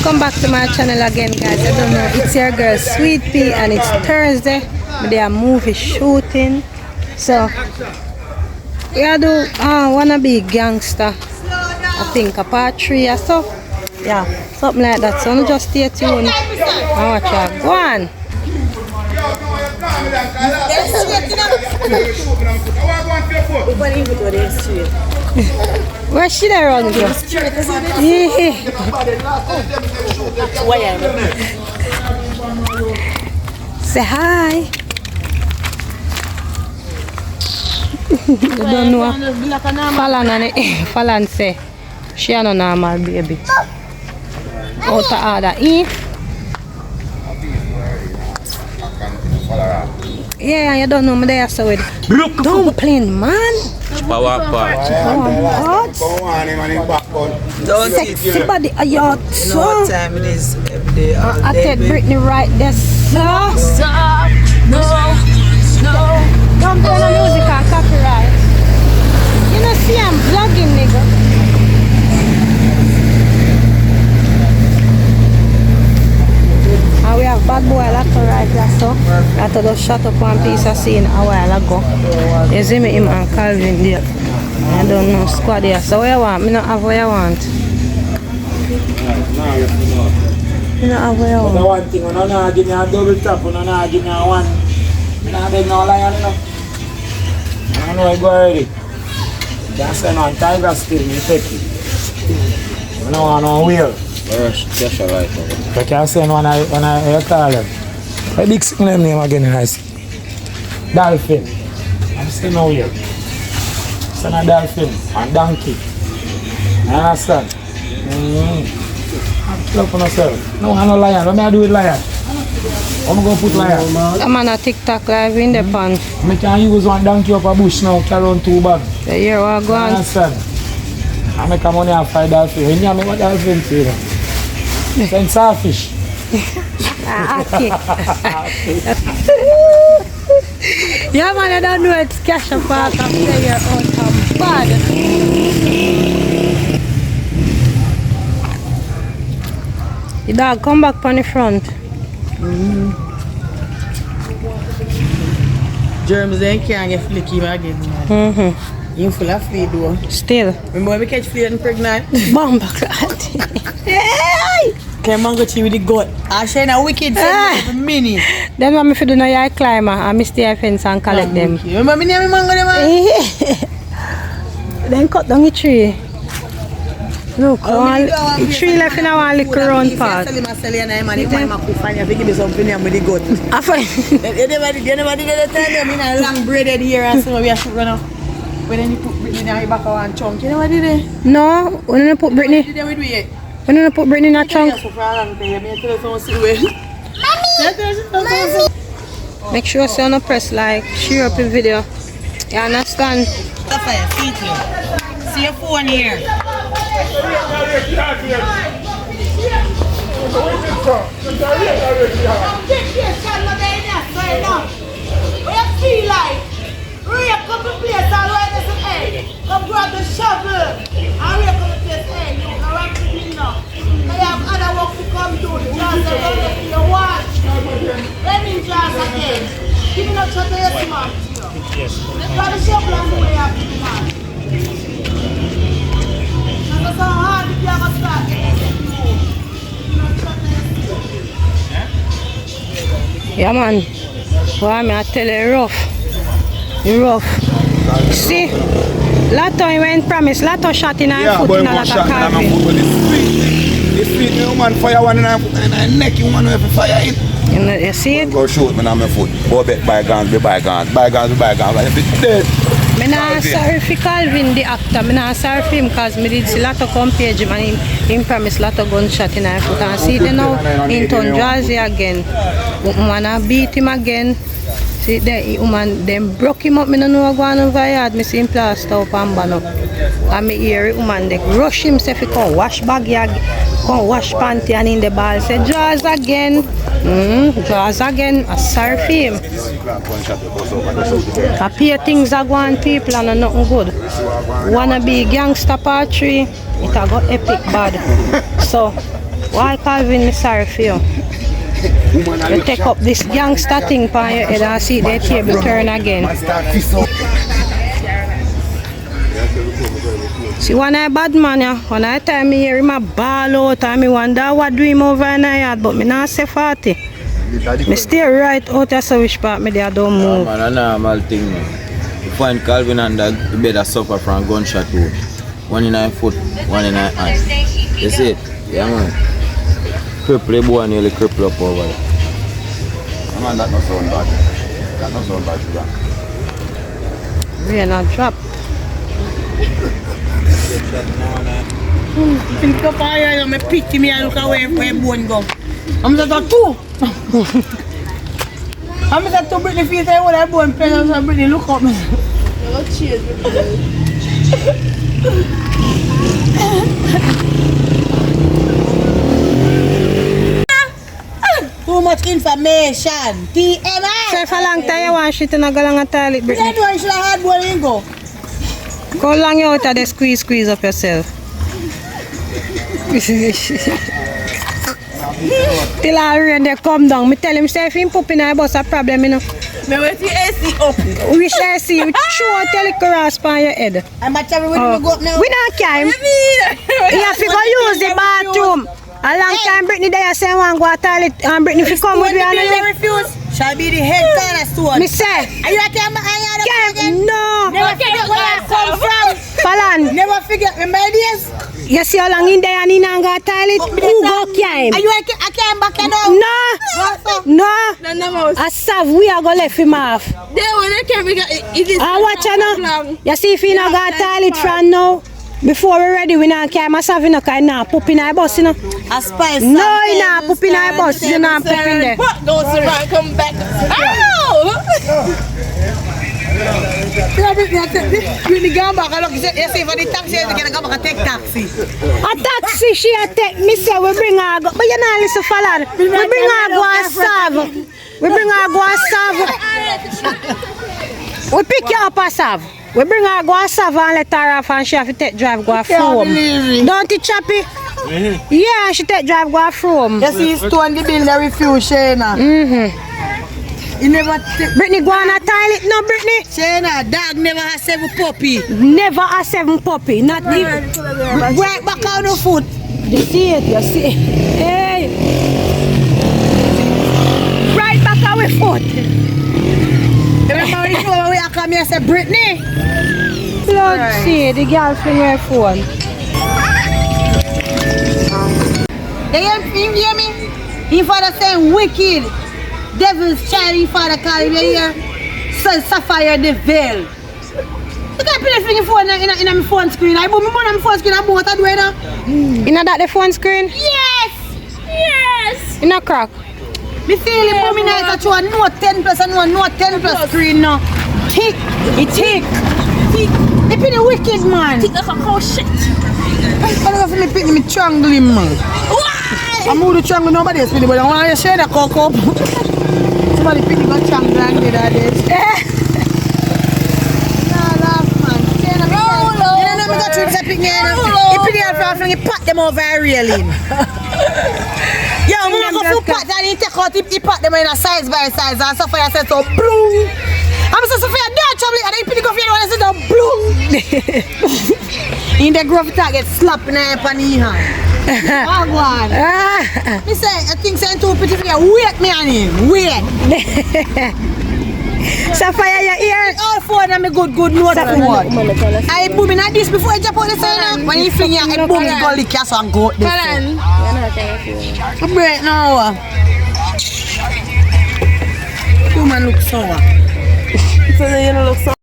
Welcome back to my channel again, guys. I don't know, it's your girl Sweet Pea and it's Thursday. They are movie shooting. So we do wanna be gangster. I think a part 3 or so. Yeah, something like that. So I'm just stay tuned and watch her. Go on. Where she there on go? Yeah. Say hi. You don't know. Falan say she no normal baby. Out of order. Yeah, you don't know me there so with dumpling, man. Power part. Sexy body, are you out? You know what time it is every day. I take Britney right there, sir. No. Don't play no music and copyright. You know, see I'm vlogging, nigga. And we have bad boy Lato right there, so Lato just shut up one piece of scene a while ago. You see me, him and Calvin there. I don't know, squad here. So what you want? Me not have what you want. Me not have what you want. The one thing, when I give me a double tap, when I give me a one, I don't beg no lion enough. I know I go already. That's one tiger still, me take it. I don't want no wheel. I can't say when I call them. A big signal name again in ice. Dolphin. I'm saying no wheel. Son of dolphin and donkey. You understand? Look on yourself. No, I'm not lion. What may I do with lion? I'm going to put lion. I'm on a TikTok live in the pan. I can use one donkey up a bush now, carry on 2 bags. The year we're You going. understand? I make money off 5 dolphins. When you make what dolphins you know? Send starfish. Okay. Yeah, man, I don't know it's cash up park and play your own time. Bad. The dog come back on the front. Germs then can't get flicky again. You full of flea though. Still. Remember when we catch flea and pregnant? Bomba clat. Hey! Can mango tree with the goat. I share a wicked mini. Then when I do no yard climber, I miss the fence and collect them. Remember me name mango them? Then cut down the tree. Look, the tree left in one little round part. If I sell him and I give me something with the goat. I find. You never did that time. I mean, a long braided hair and so we are shoot run off. When then you put Britney down your back of one chunk, you know what did it? No, we don't put Britney. Did with it? We don't put Britney in a trunk. Make sure you don't press like, share up the video. You understand? See your phone here. Come to place all right as an egg. Come grab the shovel. And we come to place egg. You can rock the thing now. They have other work to come do. The jars are ready for your watch. Running jars again. Give me a shot of your smart. Yes. Let's grab the shovel and the way up to the man. And that's how hard if you ever start getting it. Yeah, man. Why me I tell you rough. Rough. See, Lato went promise. Lato shot in her foot in a lot of carving. This feet, the woman fire one in her neck, you want to have fire in. You see it? Go shoot me on my foot. Go bet bygones be bygones. Bygones be bygones. If it's dead. I'm not sorry for Calvin the actor. I'm not sorry for him because I did see Lato come page him and him promised Lato gunshot in her foot. And see they now in turn Jazzy again. Wanna beat him again. See the woman them broke him up. I don't know what going on over yard. I see him plaster up and ban up. And I hear the woman they rush himself to come wash bag, come wash panty and in the ball say Jaws again. Jaws again. I sorry for him. I pay things are going people and nothing good. Wanna be gangster part 3, it a go epic bad. So Why Calvin, me sorry for you. You take up this youngster thing for your head and see the table turn again. See, one I bad man, yeah. One I time me hear him a ball out and me wonder what do him over in the yard, but me not say 40. Me stay right out of so which part me there don't move. Man, a normal thing, man. You find Calvin and Doug, you better suffer from gunshot wound. One in her foot, one in her hand. You see it? Yeah, man. Cripple, the boy nearly cripple up over there. Man, that not sound bad. That not sound bad, sugar. We are not drop. Think of fire, me pity me and look away where bone go. I'm just a two. I'm just a two Britney face. I want that bone pen. I'm just Britney look up. Too much information. TMI. So if a long time you want shit and I go along a toilet, Britney. That one should have had bone in go. Go long you out of the squeeze up yourself. Till I rain they come down. Me tell him say if him poop in a bus a problem, you know. Me wait till AC up. Wish I see you show tell it rasp on your head. I'm a travel with me go up now. We not care. You have to go use the bathroom. A long time Britney there say one go to toilet and Britney fi come with me and I refuse. Shall be the head cornerstone. me say Are you like I'm again? no. Never forget where I come from. Falan, Never forget my days. you see how long in there and he not go to toilet? Who go carry him? Are you like I came back now? No. A sav we are go left him off. I watch you now. You see if he not got toilet from now. Before we ready, we not carry myself in a car now. Poop in our bus, you know. A spice. No, you not poop in our bus. You not poop in there. Go surround, come back. Ow! Really go back. Look, you say for the taxi, you can go back and take taxi. A taxi she a take me say we bring her go. But you not listen for that. We bring her go and serve. We bring her go and serve. We pick you up and serve. We bring her go and serve and let her off and she have to take drive go from. Don't it choppy? Yeah, she take drive go from. You see, stone the bill, they refuse, Shayna. You never take. Britney go on a toilet no Britney. Shayna, dog never has 7 puppy. Never a 7 puppy. Not even. Right back on the foot. You see it, you see it. Hey! Right back our foot. Remember when you know we come here and say, Britney? Lord, see, the girl fling her phone. You hear me? He father saying wicked. Devil's child, he father call him here. So Sapphire the veil. You can't put that thing phone in my phone screen. I put my phone on my phone screen. I put what I do now. You know that the phone screen? Yes! Yes! In a crack. Me feel it, but me nice to show a no 10 plus and no 10 plus screen now. Tick, it tick. Tick. They put the wicked man. Tick like a cow shit. I'm going to pick me triangle him, man. Why? I'm going to triangle nobody else, but I want to share the cock up. Somebody pick me got triangle and did that. Nah, laugh, man. You know me got trips to pick me. He pick me up and he pat them over a railing. Yeah, I'm going to go for pat and he take out, he pat them in a size by size and Sophia said so bloom. I'm so Sophia, don't trouble and he pick it up here and I said so bloom. In the grove target slap in the hand. Oh God. Me say, I think saying too pretty for you. Wait me on him. Wait. Sapphire, you hear? All 4 of them good know that word. I boom in this before I jump out the sign. When he fling you, I boom in gully cast and go out there. Break now. You man look sour. So you look sour.